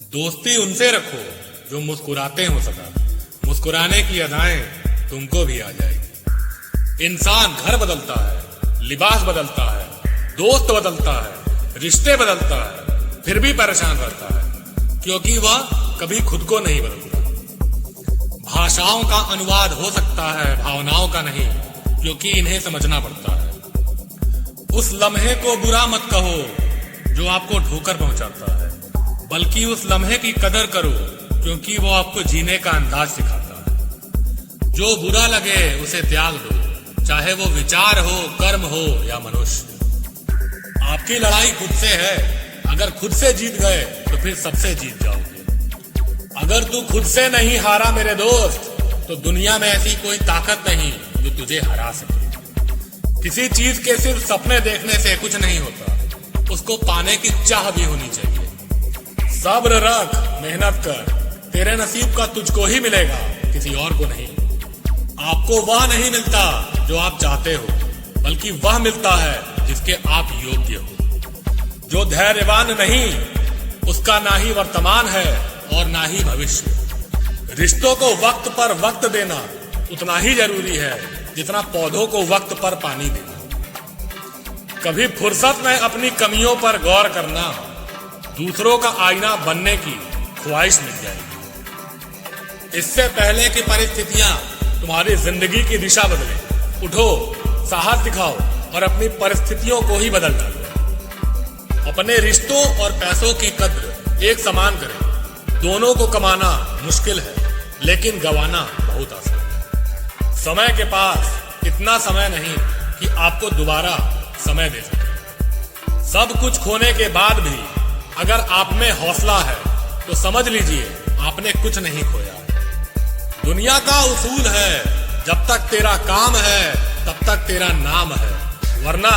दोस्ती उनसे रखो जो मुस्कुराते हो सदा। मुस्कुराने की अदाएं तुमको भी आ जाएगी। इंसान घर बदलता है, लिबास बदलता है, दोस्त बदलता है, रिश्ते बदलता है, फिर भी परेशान रहता है क्योंकि वह कभी खुद को नहीं बदलता। भाषाओं का अनुवाद हो सकता है, भावनाओं का नहीं, क्योंकि इन्हें समझना पड़ता है। उस लम्हे को बुरा मत कहो जो आपको ठोकर पहुंचाता है, बल्कि उस लम्हे की कदर करो क्योंकि वो आपको जीने का अंदाज सिखाता है। जो बुरा लगे उसे त्याग दो, चाहे वो विचार हो, कर्म हो या मनुष्य। आपकी लड़ाई खुद से है। अगर खुद से जीत गए तो फिर सबसे जीत जाओगे। अगर तू खुद से नहीं हारा मेरे दोस्त, तो दुनिया में ऐसी कोई ताकत नहीं जो तुझे हरा सके। किसी चीज के सिर्फ सपने देखने से कुछ नहीं होता, उसको पाने की चाह भी होनी चाहिए। सब्र रख, मेहनत कर, तेरे नसीब का तुझको ही मिलेगा, किसी और को नहीं। आपको वह नहीं मिलता जो आप चाहते हो, बल्कि वह मिलता है जिसके आप योग्य हो। जो धैर्यवान नहीं, उसका ना ही वर्तमान है और ना ही भविष्य। रिश्तों को वक्त पर वक्त देना उतना ही जरूरी है जितना पौधों को वक्त पर पानी देना। कभी फुर्सत में अपनी कमियों पर गौर करना, दूसरों का आईना बनने की ख्वाहिश मिल जाएगी। इससे पहले कि परिस्थितियां तुम्हारी जिंदगी की दिशा बदले, उठो, साहस दिखाओ और अपनी परिस्थितियों को ही बदल डालो। अपने रिश्तों और पैसों की कद्र एक समान करें। दोनों को कमाना मुश्किल है, लेकिन गंवाना बहुत आसान है। समय के पास इतना समय नहीं कि आपको दोबारा समय दे सके। सब कुछ खोने के बाद भी अगर आप में हौसला है तो समझ लीजिए आपने कुछ नहीं खोया। दुनिया का उसूल है, जब तक तेरा काम है तब तक तेरा नाम है, वरना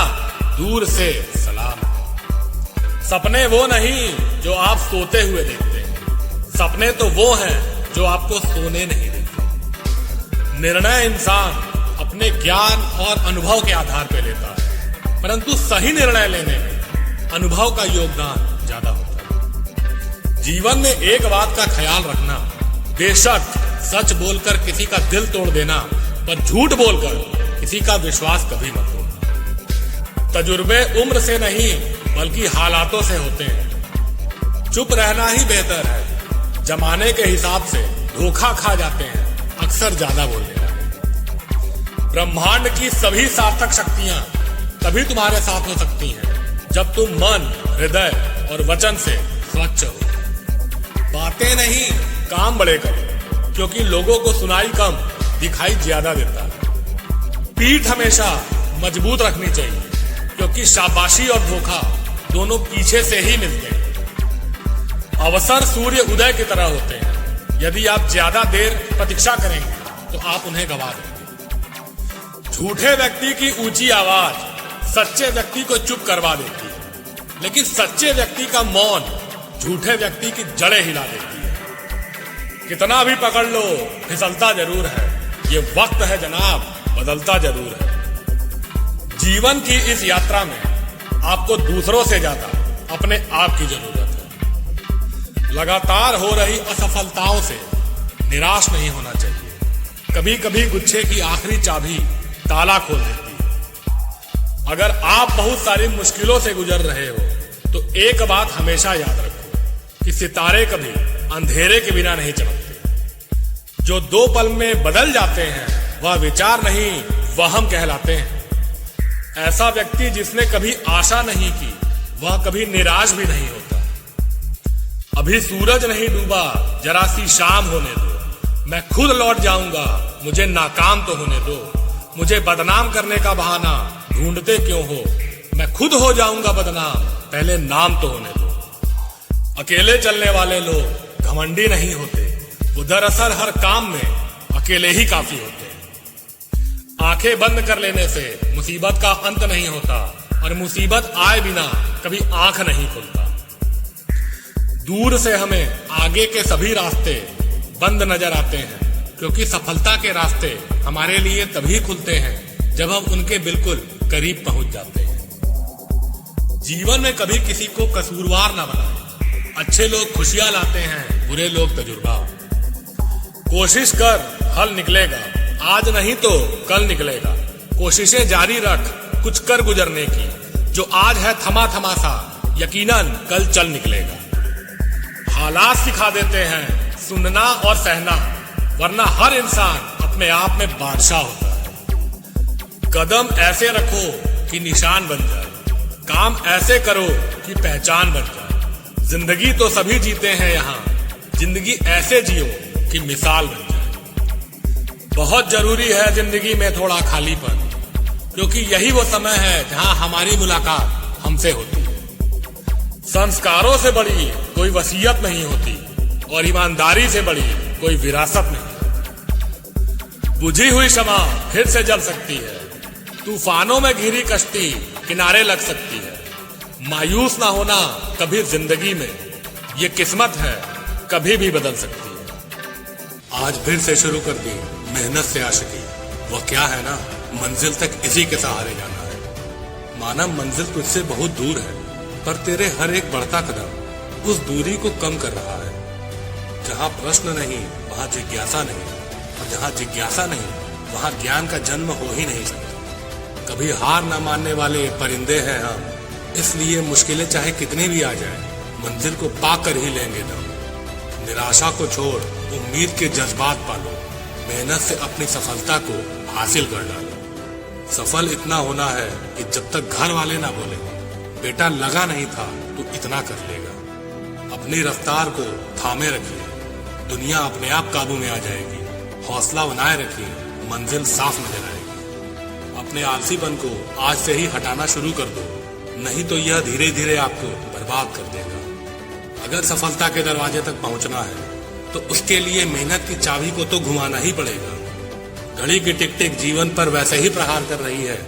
दूर से सलाम है। सपने वो नहीं जो आप सोते हुए देखते हैं, सपने तो वो हैं जो आपको सोने नहीं देते। निर्णय इंसान अपने ज्ञान और अनुभव के आधार पर लेता है, परंतु सही निर्णय लेने में अनुभव का योगदान ज्यादा होता है। जीवन में एक बात का ख्याल रखना, बेशक सच बोलकर किसी का दिल तोड़ देना, पर झूठ बोलकर किसी का विश्वास कभी मत तोड़ना। तजुर्बे उम्र से नहीं बल्कि हालातों से होते हैं। चुप रहना ही बेहतर है। जमाने के हिसाब से धोखा खा जाते हैं अक्सर ज्यादा बोलने वाले। ब्रह्मांड की सभी सार्थक शक्तियां तभी तुम्हारे साथ हो सकती हैं जब तुम मन, हृदय और वचन से स्वच्छ हो। बातें नहीं, काम बड़े करो, क्योंकि लोगों को सुनाई कम, दिखाई ज्यादा देता है। पीठ हमेशा मजबूत रखनी चाहिए, क्योंकि शाबाशी और धोखा दोनों पीछे से ही मिलते हैं। अवसर सूर्य उदय की तरह होते हैं। यदि आप ज्यादा देर प्रतीक्षा करेंगे तो आप उन्हें गवा देंगे। झूठे व्यक्ति की ऊंची आवाज सच्चे व्यक्ति को चुप करवा देती है, लेकिन सच्चे व्यक्ति का मौन झूठे व्यक्ति की जड़ें हिला देती है। कितना भी पकड़ लो, फिसलता जरूर है। ये वक्त है जनाब, बदलता जरूर है। जीवन की इस यात्रा में आपको दूसरों से ज्यादा अपने आप की जरूरत है। लगातार हो रही असफलताओं से निराश नहीं होना चाहिए। कभी कभी गुच्छे की आखिरी चाबी ताला खोल देती है। अगर आप बहुत सारी मुश्किलों से गुजर रहे हो तो एक बात हमेशा याद रखो कि सितारे कभी अंधेरे के बिना नहीं चमकते। जो दो पल में बदल जाते हैं वह विचार नहीं, वहम कहलाते हैं। ऐसा व्यक्ति जिसने कभी आशा नहीं की, वह कभी निराश भी नहीं होता। अभी सूरज नहीं डूबा, जरा सी शाम होने दो। मैं खुद लौट जाऊंगा, मुझे नाकाम तो होने दो। मुझे बदनाम करने का बहाना ढूंढते क्यों हो? मैं खुद हो जाऊंगा बदनाम, पहले नाम तो होने दो। अकेले चलने वाले लोग घमंडी नहीं होते, वो दरअसल हर काम में अकेले ही काफी होते हैं। आंखें बंद कर लेने से मुसीबत का अंत नहीं होता, और मुसीबत आए बिना कभी आंख नहीं खुलता। दूर से हमें आगे के सभी रास्ते बंद नजर आते हैं, क्योंकि सफलता के रास्ते हमारे लिए तभी खुलते हैं जब हम उनके बिल्कुल करीब पहुंच जाते हैं। जीवन में कभी किसी को कसूरवार ना बनाएं। अच्छे लोग खुशियां लाते हैं, बुरे लोग तजुर्बा। कोशिश कर, हल निकलेगा, आज नहीं तो कल निकलेगा। कोशिशें जारी रख, कुछ कर गुजरने की। जो आज है थमा थमा सा, यकीनन कल चल निकलेगा। हालात सिखा देते हैं सुनना और सहना, वरना हर इंसान अपने आप में बादशाह होता है। कदम ऐसे रखो कि निशान बन जाए, काम ऐसे करो कि पहचान बन जाए। जिंदगी तो सभी जीते हैं यहाँ, जिंदगी ऐसे जियो कि मिसाल बन जाए। बहुत जरूरी है जिंदगी में थोड़ा खालीपन, क्योंकि यही वो समय है जहां हमारी मुलाकात हमसे होती है। संस्कारों से बड़ी कोई वसीयत नहीं होती और ईमानदारी से बड़ी कोई विरासत नहीं। बुझी हुई शमा फिर से जल सकती है, तूफानों में घिरी कश्ती किनारे लग सकती है। मायूस ना होना कभी जिंदगी में, ये किस्मत है कभी भी बदल सकती है। आज फिर से शुरू कर दी मेहनत से आशिकी, वह क्या है ना, मंजिल तक इसी के सहारे जाना है। माना मंजिल तुझसे बहुत दूर है, पर तेरे हर एक बढ़ता कदम उस दूरी को कम कर रहा है। जहां प्रश्न नहीं वहां जिज्ञासा नहीं, और जहां जिज्ञासा नहीं वहां ज्ञान का जन्म हो ही नहीं सकता। कभी हार ना मानने वाले परिंदे हैं हम, इसलिए मुश्किलें चाहे कितनी भी आ जाए, मंजिल को पाकर ही लेंगे दम। निराशा को छोड़ उम्मीद के जज्बात पालो, मेहनत से अपनी सफलता को हासिल कर डालो। सफल इतना होना है कि जब तक घर वाले ना बोले बेटा लगा नहीं था तो इतना कर लेगा। अपनी रफ्तार को थामे रखिए, दुनिया अपने आप काबू में आ जाएगी। हौसला बनाए रखिए, मंजिल साफ नजर आएगी। अपने आलसीपन को आज से ही हटाना शुरू कर दो, नहीं तो यह धीरे धीरे आपको बर्बाद कर देगा। अगर सफलता के दरवाजे तक पहुंचना है तो उसके लिए मेहनत की चाबी को तो घुमाना ही पड़ेगा। घड़ी की टिक टिक जीवन पर वैसे ही प्रहार कर रही है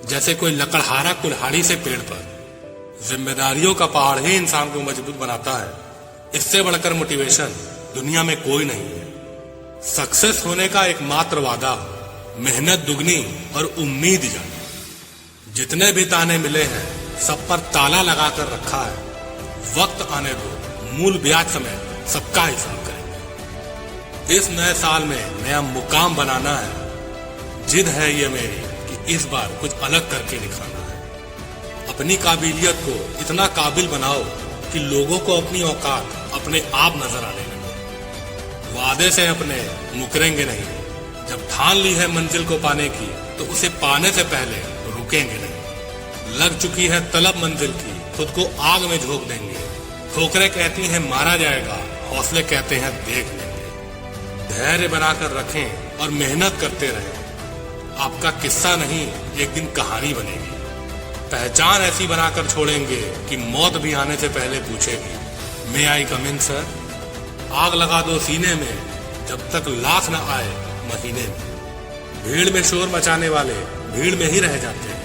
जैसे कोई लकड़हारा कुल्हाड़ी से पेड़ पर। जिम्मेदारियों का पहाड़ ही इंसान को मजबूत बनाता है, इससे बढ़कर मोटिवेशन दुनिया में कोई नहीं है। सक्सेस होने का एकमात्र वादा मेहनत दुगनी और उम्मीद जानी। जितने भी ताने मिले हैं सब पर ताला लगाकर रखा है। वक्त आने दो, मूल ब्याज समेत सबका हिसाब करेंगे। इस नए साल में नया मुकाम बनाना है। जिद है ये मेरी कि इस बार कुछ अलग करके दिखाना है। अपनी काबिलियत को इतना काबिल बनाओ कि लोगों को अपनी औकात अपने आप नजर आने लगे। वादे से अपने मुकरेंगे नहीं। जब ठान ली है मंजिल को पाने की तो उसे पाने से पहले रुकेंगे नहीं। लग चुकी है तलब मंजिल की, खुद को आग में झोंक देंगे। ठोकरें कहती हैं मारा जाएगा, हौसले कहते हैं देख लेंगे। धैर्य बनाकर रखें और मेहनत करते रहें। आपका किस्सा नहीं एक दिन कहानी बनेगी। पहचान ऐसी बनाकर छोड़ेंगे कि मौत भी आने से पहले पूछेगी मे आई कम इन सर। आग लगा दो सीने में जब तक लाख न आए महीने में। भीड़ में शोर मचाने वाले भीड़ में ही रह जाते हैं।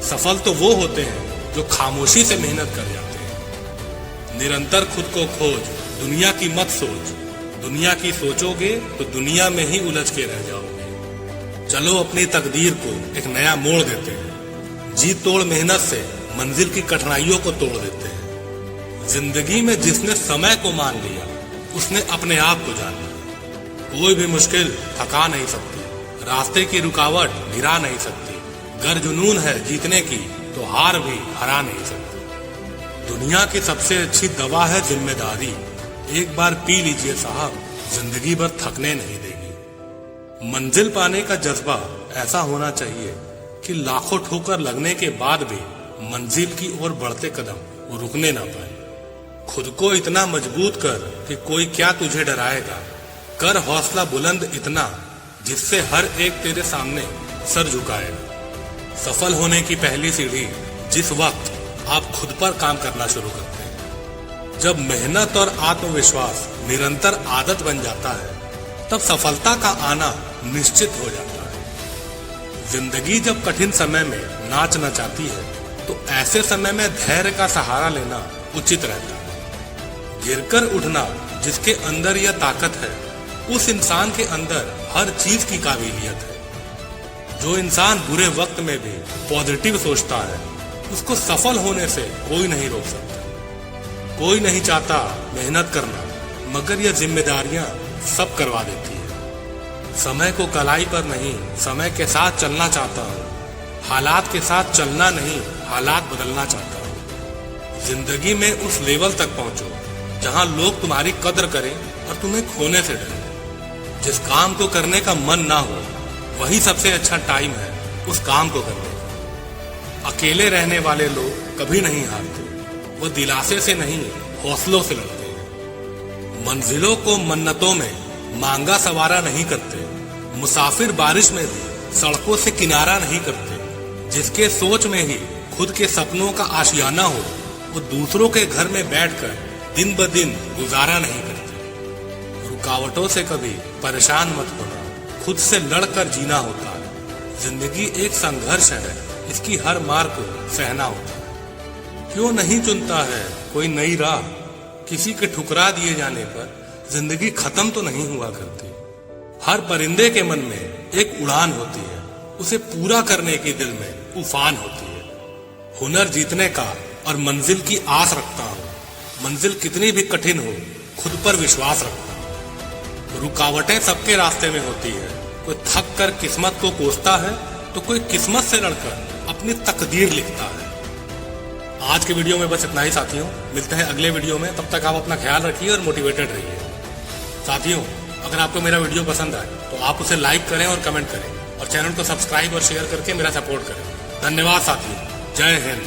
सफल तो वो होते हैं जो खामोशी से मेहनत कर जाते हैं। निरंतर खुद को खोज, दुनिया की मत सोच। दुनिया की सोचोगे तो दुनिया में ही उलझ के रह जाओगे। चलो अपनी तकदीर को एक नया मोड़ देते हैं। जी तोड़ मेहनत से मंजिल की कठिनाइयों को तोड़ देते हैं। जिंदगी में जिसने समय को मान लिया उसने अपने आप को जान लिया। कोई भी मुश्किल थका नहीं सकती, रास्ते की रुकावट गिरा नहीं सकती। गर जुनून है जीतने की तो हार भी हरा नहीं सकती। दुनिया की सबसे अच्छी दवा है जिम्मेदारी। एक बार पी लीजिए साहब, जिंदगी भर थकने नहीं देगी। मंजिल पाने का जज्बा ऐसा होना चाहिए कि लाखों ठोकर लगने के बाद भी मंजिल की ओर बढ़ते कदम रुकने ना पाए। खुद को इतना मजबूत कर कि कोई क्या तुझे डराएगा। कर हौसला बुलंद इतना जिससे हर एक तेरे सामने सर झुकाएगा। सफल होने की पहली सीढ़ी जिस वक्त आप खुद पर काम करना शुरू करते हैं। जब मेहनत और आत्मविश्वास निरंतर आदत बन जाता है तब सफलता का आना निश्चित हो जाता है। जिंदगी जब कठिन समय में नाच नचाती है तो ऐसे समय में धैर्य का सहारा लेना उचित रहता है। गिरकर उठना जिसके अंदर यह ताकत है उस इंसान के अंदर हर चीज की काबिलियत है। जो इंसान बुरे वक्त में भी पॉजिटिव सोचता है उसको सफल होने से कोई नहीं रोक सकता। कोई नहीं चाहता मेहनत करना, मगर यह जिम्मेदारियां सब करवा देती है। समय को कलाई पर नहीं, समय के साथ चलना चाहता हूँ। हालात के साथ चलना नहीं, हालात बदलना चाहता हूँ। जिंदगी में उस लेवल तक पहुंचो जहां लोग तुम्हारी कदर करें और तुम्हें खोने से डरें। जिस काम को करने का मन ना हो, वही सबसे अच्छा टाइम है उस काम को करने का। अकेले रहने वाले लोग कभी नहीं हारते, वो दिलासे से नहीं, हौसलों से लड़ते हैं। मंजिलों को मन्नतों में मांगा सवारा नहीं करते, मुसाफिर बारिश में भी सड़कों से किनारा नहीं करते। जिसके सोच में ही खुद के सपनों का आशियाना हो, वो दूसरों के घर में बैठकर दिन ब दिन गुजारा नहीं करते। रुकावटों से कभी परेशान मत होना, खुद से लड़कर जीना होता है। जिंदगी एक संघर्ष है, इसकी हर मार को सहना होता है। क्यों नहीं चुनता है कोई नई राह? किसी के ठुकरा दिए जाने पर जिंदगी खत्म तो नहीं हुआ करती। हर परिंदे के मन में एक उड़ान होती है, उसे पूरा करने की दिल में उफान होती है। हुनर जीतने का और मंजिल की आस रखता हूँ। मंजिल कितनी भी कठिन हो, खुद पर विश्वास रखता हूँ। रुकावटें सबके रास्ते में होती है। कोई थक कर किस्मत को कोसता है, तो कोई किस्मत से लड़कर अपनी तकदीर लिखता है। आज के वीडियो में बस इतना ही साथियों। मिलते हैं अगले वीडियो में, तब तक आप अपना ख्याल रखिए और मोटिवेटेड रहिए। साथियों, अगर आपको मेरा वीडियो पसंद आए तो आप उसे लाइक करें और कमेंट करें, और चैनल को सब्सक्राइब और शेयर करके मेरा सपोर्ट करें। धन्यवाद साथियों। जय हिंद।